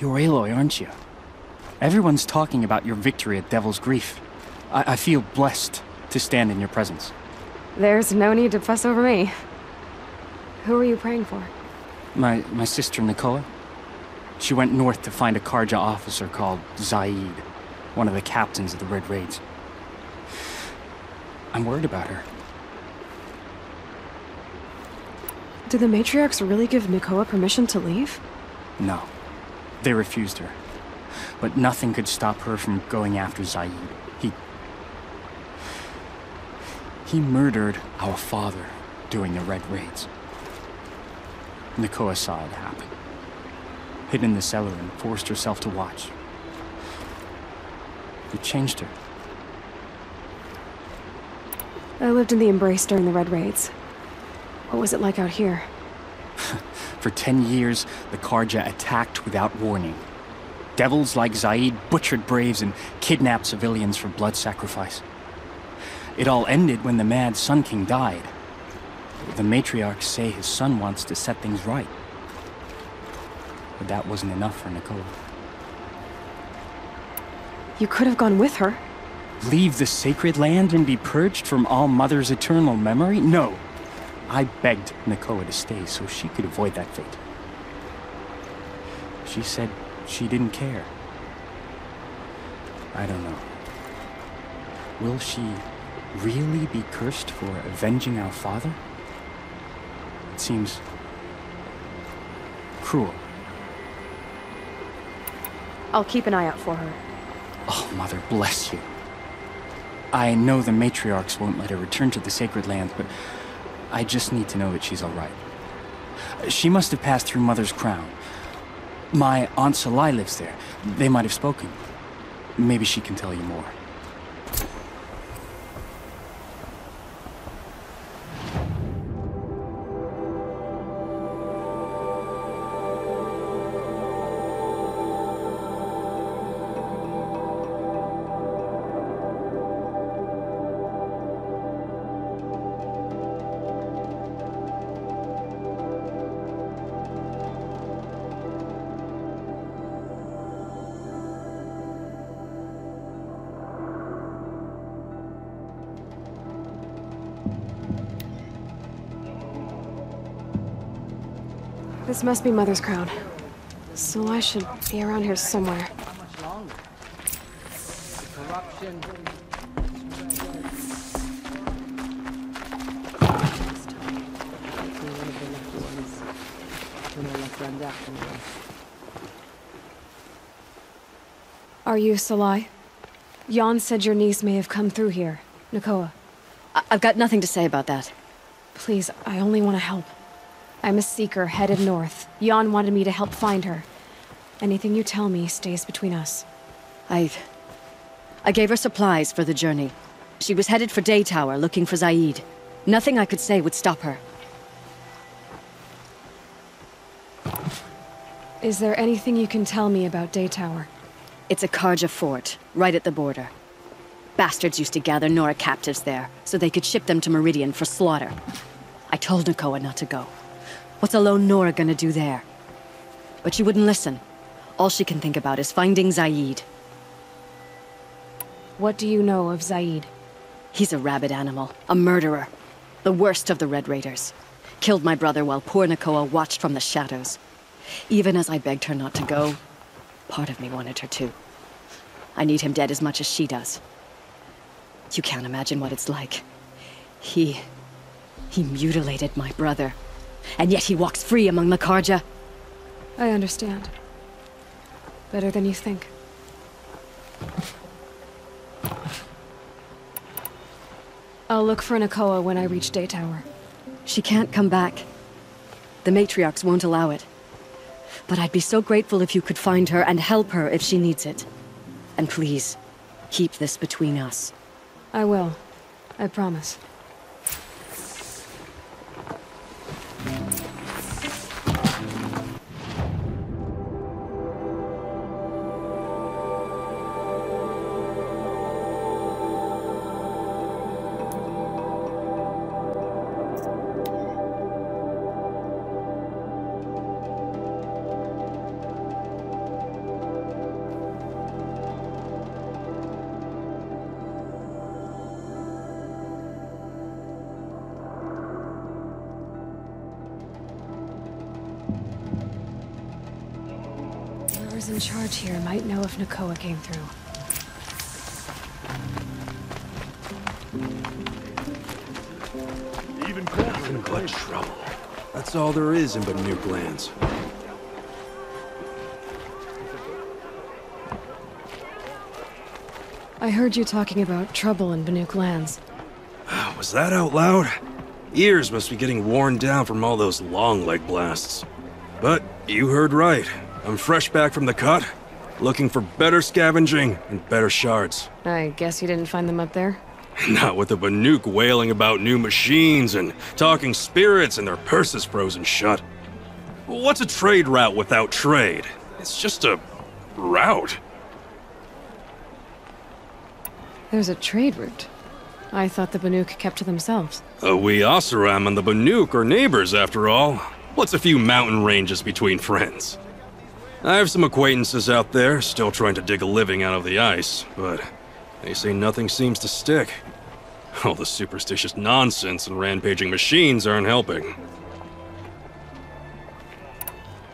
You're Aloy, aren't you? Everyone's talking about your victory at Devil's Grief. I feel blessed to stand in your presence. There's no need to fuss over me. Who are you praying for? My sister Nakoa. She went north to find a Karja officer called Zaid, one of the captains of the Red Raids. I'm worried about her. Did the matriarchs really give Nakoa permission to leave? No. They refused her. But nothing could stop her from going after Zaid. He murdered our father during the Red Raids. Nakoa saw it happen. Hid in the cellar and forced herself to watch. It changed her. I lived in the Embrace during the Red Raids. What was it like out here? For 10 years, the Karja attacked without warning. Devils like Zaid butchered braves and kidnapped civilians for blood sacrifice. It all ended when the mad Sun King died. The matriarchs say his son wants to set things right. But that wasn't enough for Nakoa. You could have gone with her. Leave the sacred land and be purged from All Mother's eternal memory? No. I begged Nakoa to stay so she could avoid that fate. She said she didn't care. I don't know. Will she really be cursed for avenging our father? It seems cruel. I'll keep an eye out for her. Oh, Mother bless you. I know the matriarchs won't let her return to the sacred lands, but I just need to know that she's all right. She must have passed through Mother's crown. My Aunt Salai lives there. They might have spoken. Maybe she can tell you more. This must be Mother's crown. So I should be around here somewhere. How much longer? The corruption. Are you Salai? Jan said your niece may have come through here. Nakoa. I've got nothing to say about that. Please, I only want to help. I'm a seeker headed north. Jan wanted me to help find her. Anything you tell me stays between us. I gave her supplies for the journey. She was headed for Day Tower looking for Zaid. Nothing I could say would stop her. Is there anything you can tell me about Day Tower? It's a Karja fort, right at the border. Bastards used to gather Nora captives there, so they could ship them to Meridian for slaughter. I told Nakoa not to go. What's a lone Nora gonna do there? But she wouldn't listen. All she can think about is finding Zaid. What do you know of Zaid? He's a rabid animal, a murderer. The worst of the Red Raiders. Killed my brother while poor Nakoa watched from the shadows. Even as I begged her not to go, part of me wanted her to. I need him dead as much as she does. You can't imagine what it's like. He mutilated my brother. And yet he walks free among the Karja. I understand. Better than you think. I'll look for Nakoa when I reach Day Tower. She can't come back. The matriarchs won't allow it. But I'd be so grateful if you could find her and help her if she needs it. And please, keep this between us. I will. I promise. Whoever's in charge here might know if Nakoa came through. Nothing but trouble. That's all there is in Banuk lands. I heard you talking about trouble in Banuk lands. Was that out loud? Ears must be getting worn down from all those long leg blasts. But you heard right. I'm fresh back from the cut, looking for better scavenging and better shards. I guess you didn't find them up there? Not with the Banuk wailing about new machines and talking spirits and their purses frozen shut. What's a trade route without trade? It's just a route. There's a trade route. I thought the Banuk kept to themselves. We Oseram and the Banuk are neighbors, after all. What's a few mountain ranges between friends? I have some acquaintances out there, still trying to dig a living out of the ice, but they say nothing seems to stick. All the superstitious nonsense and rampaging machines aren't helping.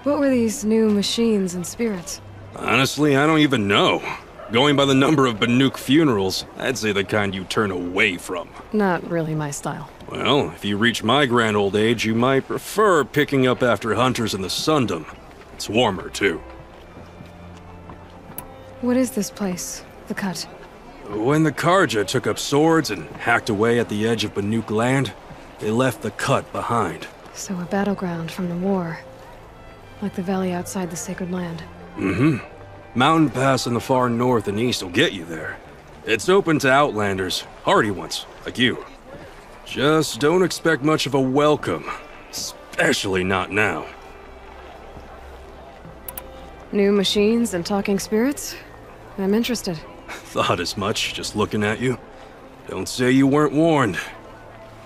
What were these new machines and spirits? Honestly, I don't even know. Going by the number of Banuk funerals, I'd say the kind you turn away from. Not really my style. Well, if you reach my grand old age, you might prefer picking up after hunters in the Sundom. It's warmer, too. What is this place? The Cut? When the Karja took up swords and hacked away at the edge of Banuk land, they left the Cut behind. So a battleground from the war. Like the valley outside the Sacred Land. Mm-hmm. Mountain Pass in the far north and east will get you there. It's open to outlanders, hardy ones, like you. Just don't expect much of a welcome, especially not now. New machines and talking spirits? I'm interested. Thought as much, just looking at you. Don't say you weren't warned.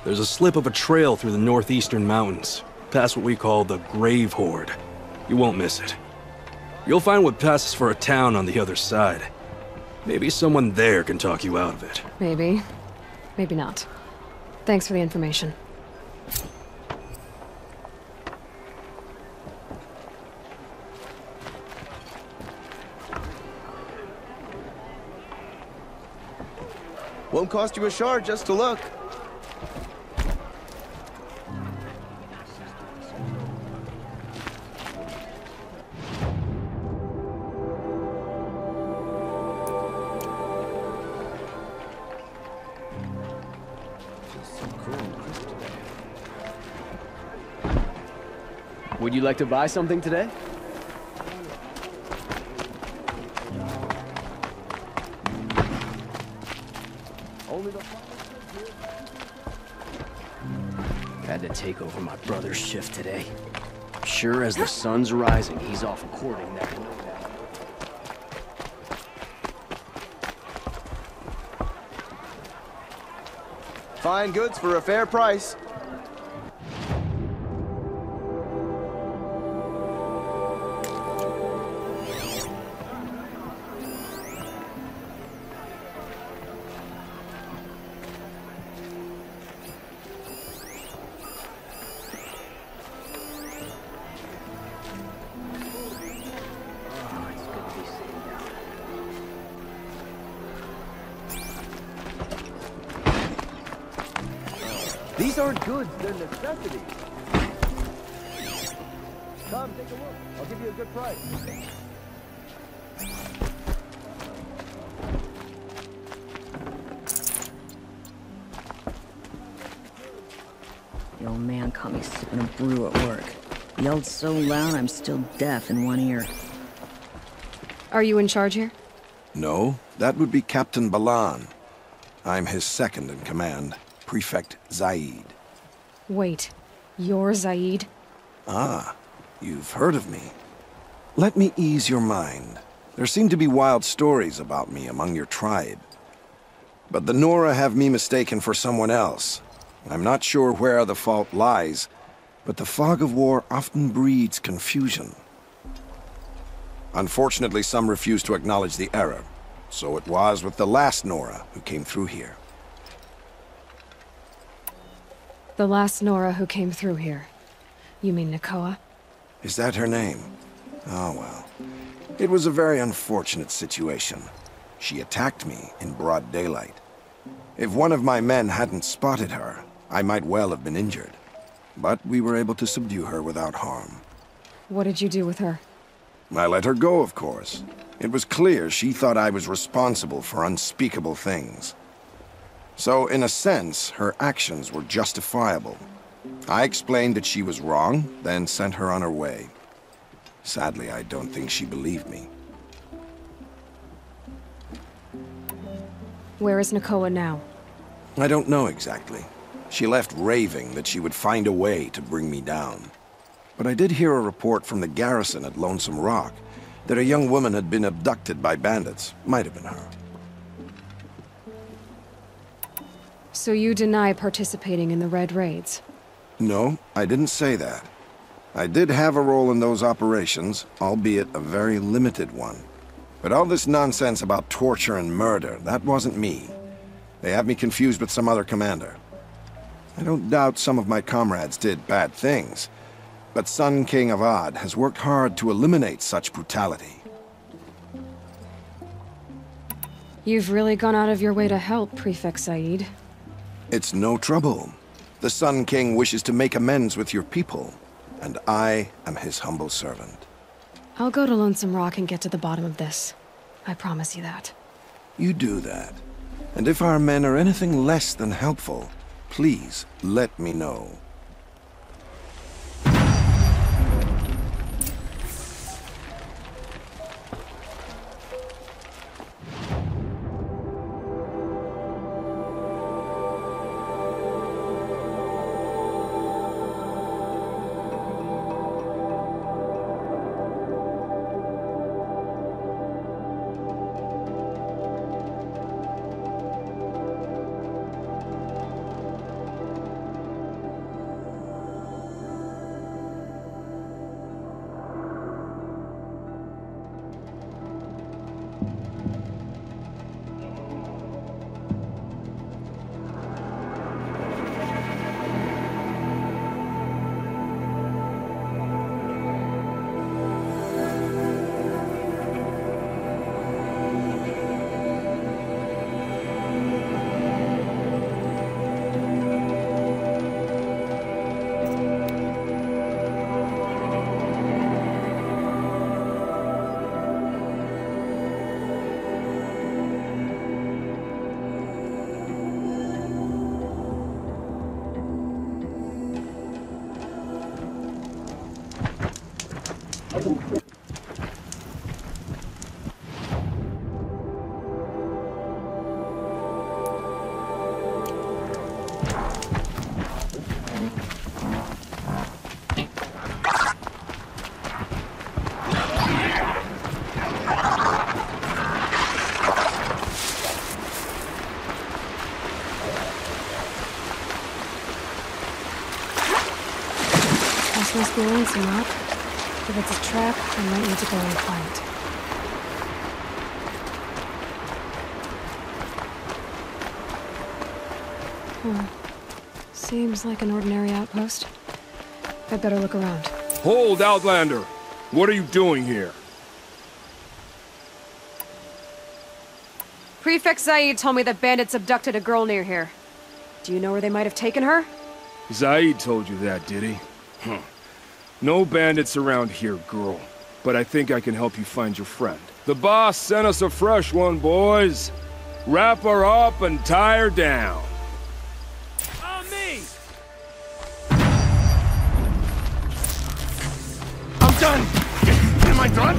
There's a slip of a trail through the northeastern mountains, past what we call the Grave Horde. You won't miss it. You'll find what passes for a town on the other side. Maybe someone there can talk you out of it. Maybe. Maybe not. Thanks for the information. Won't cost you a shard just to look. Would you like to buy something today? Had to take over my brother's shift today. Sure as the sun's rising, he's off courting that. Fine goods for a fair price. These aren't goods, they're necessities. Come, take a look. I'll give you a good price. The old man caught me sipping a brew at work. Yelled so loud I'm still deaf in one ear. Are you in charge here? No, that would be Captain Balan. I'm his second in command, Prefect Zaid. Wait, you're Zaid? Ah, you've heard of me. Let me ease your mind. There seem to be wild stories about me among your tribe. But the Nora have me mistaken for someone else. I'm not sure where the fault lies, but the fog of war often breeds confusion. Unfortunately, some refuse to acknowledge the error. So it was with the last Nora who came through here. The last Nora who came through here. You mean Nakoa? Is that her name? Oh well. It was a very unfortunate situation. She attacked me in broad daylight. If one of my men hadn't spotted her, I might well have been injured. But we were able to subdue her without harm. What did you do with her? I let her go, of course. It was clear she thought I was responsible for unspeakable things. So, in a sense, her actions were justifiable. I explained that she was wrong, then sent her on her way. Sadly, I don't think she believed me. Where is Nakoa now? I don't know exactly. She left raving that she would find a way to bring me down. But I did hear a report from the garrison at Lonesome Rock that a young woman had been abducted by bandits. Might have been her. So you deny participating in the Red Raids? No, I didn't say that. I did have a role in those operations, albeit a very limited one. But all this nonsense about torture and murder, that wasn't me. They have me confused with some other commander. I don't doubt some of my comrades did bad things, but Sun King Avad has worked hard to eliminate such brutality. You've really gone out of your way to help, Prefect Said. It's no trouble. The Sun King wishes to make amends with your people, and I am his humble servant. I'll go to Lonesome Rock and get to the bottom of this. I promise you that. You do that. And if our men are anything less than helpful, please let me know. Must be Lonesome Rock. If it's a trap, I might need to go and find it. Seems like an ordinary outpost. I'd better look around. Hold, Outlander! What are you doing here? Prefect Zaid told me that bandits abducted a girl near here. Do you know where they might have taken her? Zaid told you that, did he? Huh. No bandits around here, girl. But I think I can help you find your friend. The boss sent us a fresh one, boys. Wrap her up and tie her down. On me! I'm done! Am I done?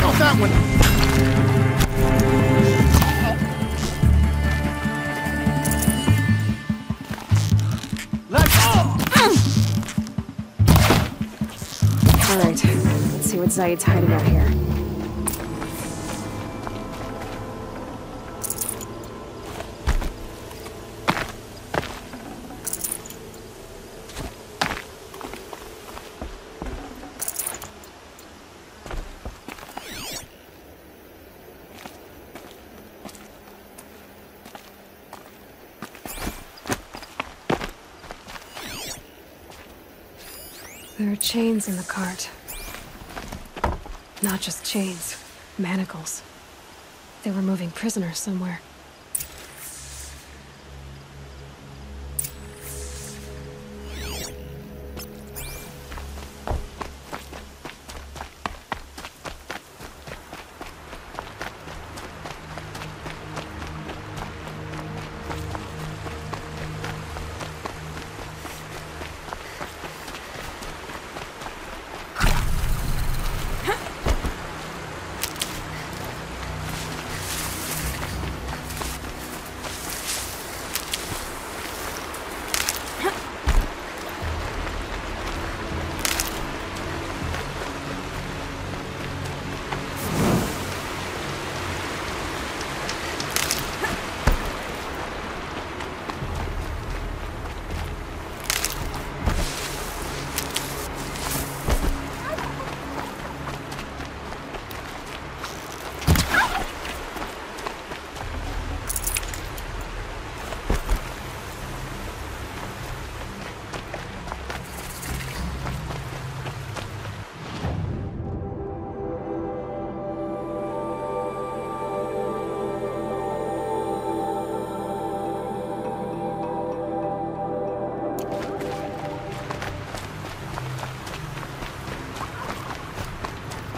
Oh, that one! Alright, let's see what Zaid's hiding out here. There are chains in the cart. Not just chains, manacles. They were moving prisoners somewhere.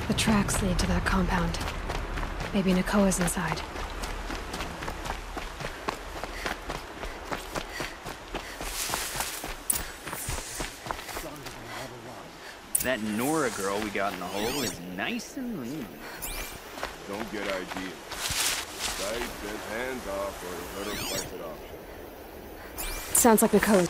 The tracks lead to that compound. Maybe Nakoa's inside. That Nora girl we got in the hole is nice and lean. Don't get ideas. Guy says hands off or let her fight it off. Sounds like Nakoa.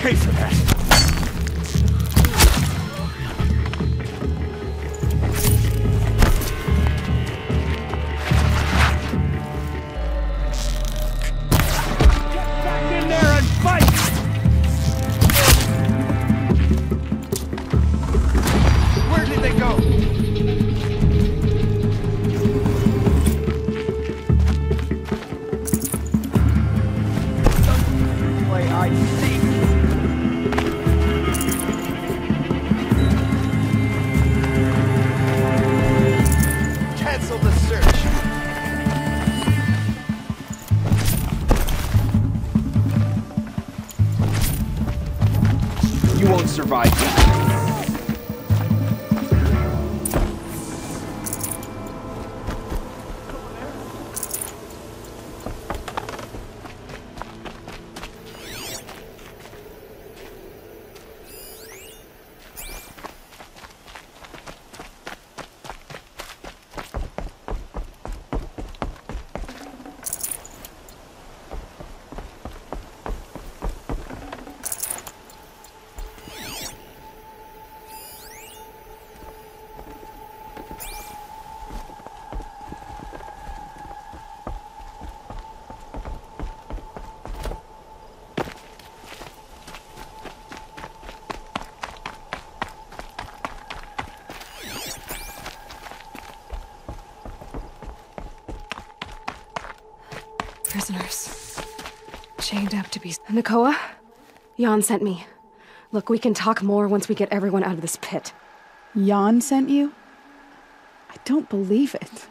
Pay for that. Get back in there and fight! Where did they go? Play hide and seek. You won't survive that. Prisoners. Chained up to be... Nakoa? Jan sent me. Look, we can talk more once we get everyone out of this pit. Jan sent you? I don't believe it.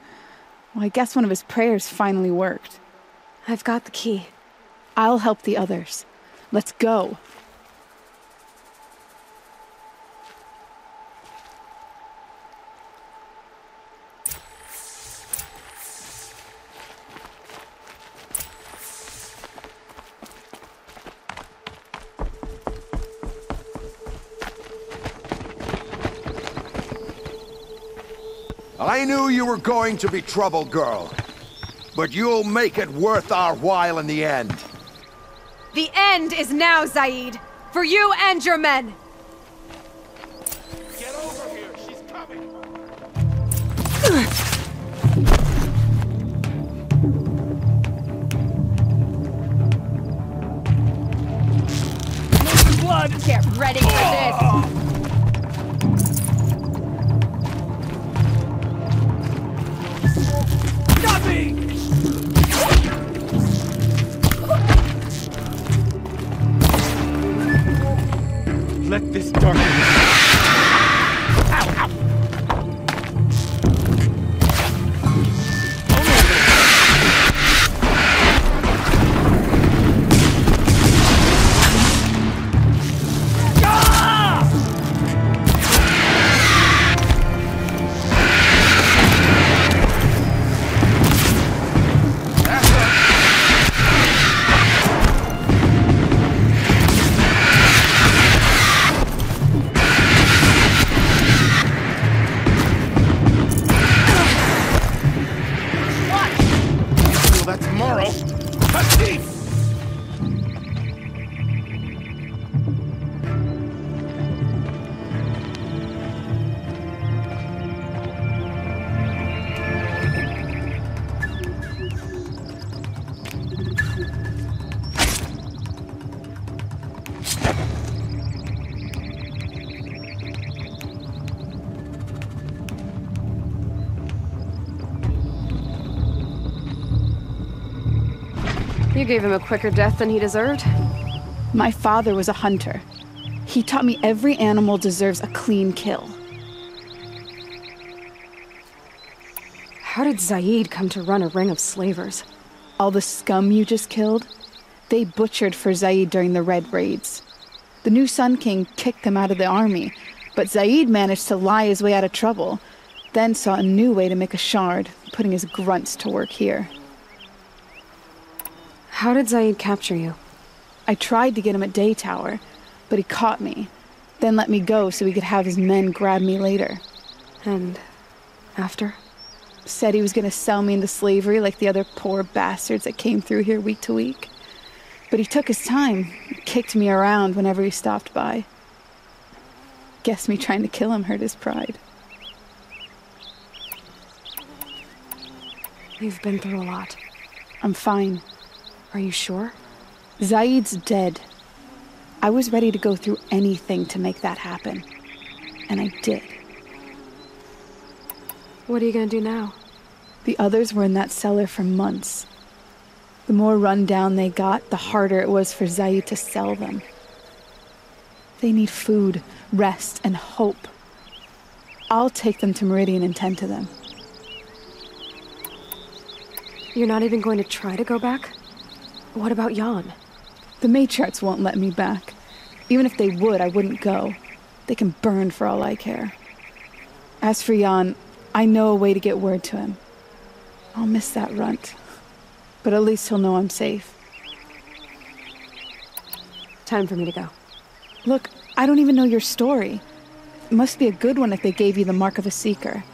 Well, I guess one of his prayers finally worked. I've got the key. I'll help the others. Let's go. I knew you were going to be trouble, girl. But you'll make it worth our while in the end. The end is now, Zaid! For you and your men! Get over here! She's coming! Blood! Get ready for this! Let this darkness... Ow, ow. You gave him a quicker death than he deserved. My father was a hunter. He taught me every animal deserves a clean kill. How did Zaid come to run a ring of slavers? All the scum you just killed, they butchered for Zaid during the Red Raids. The new Sun King kicked them out of the army, but Zaid managed to lie his way out of trouble, then saw a new way to make a shard, putting his grunts to work here. How did Zaid capture you? I tried to get him at Day Tower, but he caught me, then let me go so he could have his men grab me later. And after? Said he was going to sell me into slavery like the other poor bastards that came through here week to week. But he took his time, kicked me around whenever he stopped by. Guess me trying to kill him hurt his pride. You've been through a lot. I'm fine. Are you sure? Zaid's dead. I was ready to go through anything to make that happen. And I did. What are you gonna do now? The others were in that cellar for months. The more run down they got, the harder it was for Zaid to sell them. They need food, rest, and hope. I'll take them to Meridian and tend to them. You're not even going to try to go back? What about Jan? The matriarchs won't let me back. Even if they would, I wouldn't go. They can burn for all I care. As for Jan, I know a way to get word to him. I'll miss that runt. But at least he'll know I'm safe. Time for me to go. Look, I don't even know your story. It must be a good one if they gave you the mark of a seeker.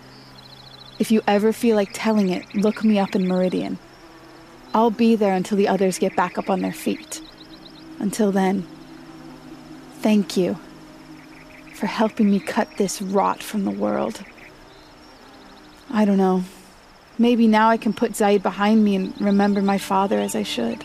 If you ever feel like telling it, look me up in Meridian. I'll be there until the others get back up on their feet. Until then, thank you for helping me cut this rot from the world. I don't know. Maybe now I can put Zaid behind me and remember my father as I should.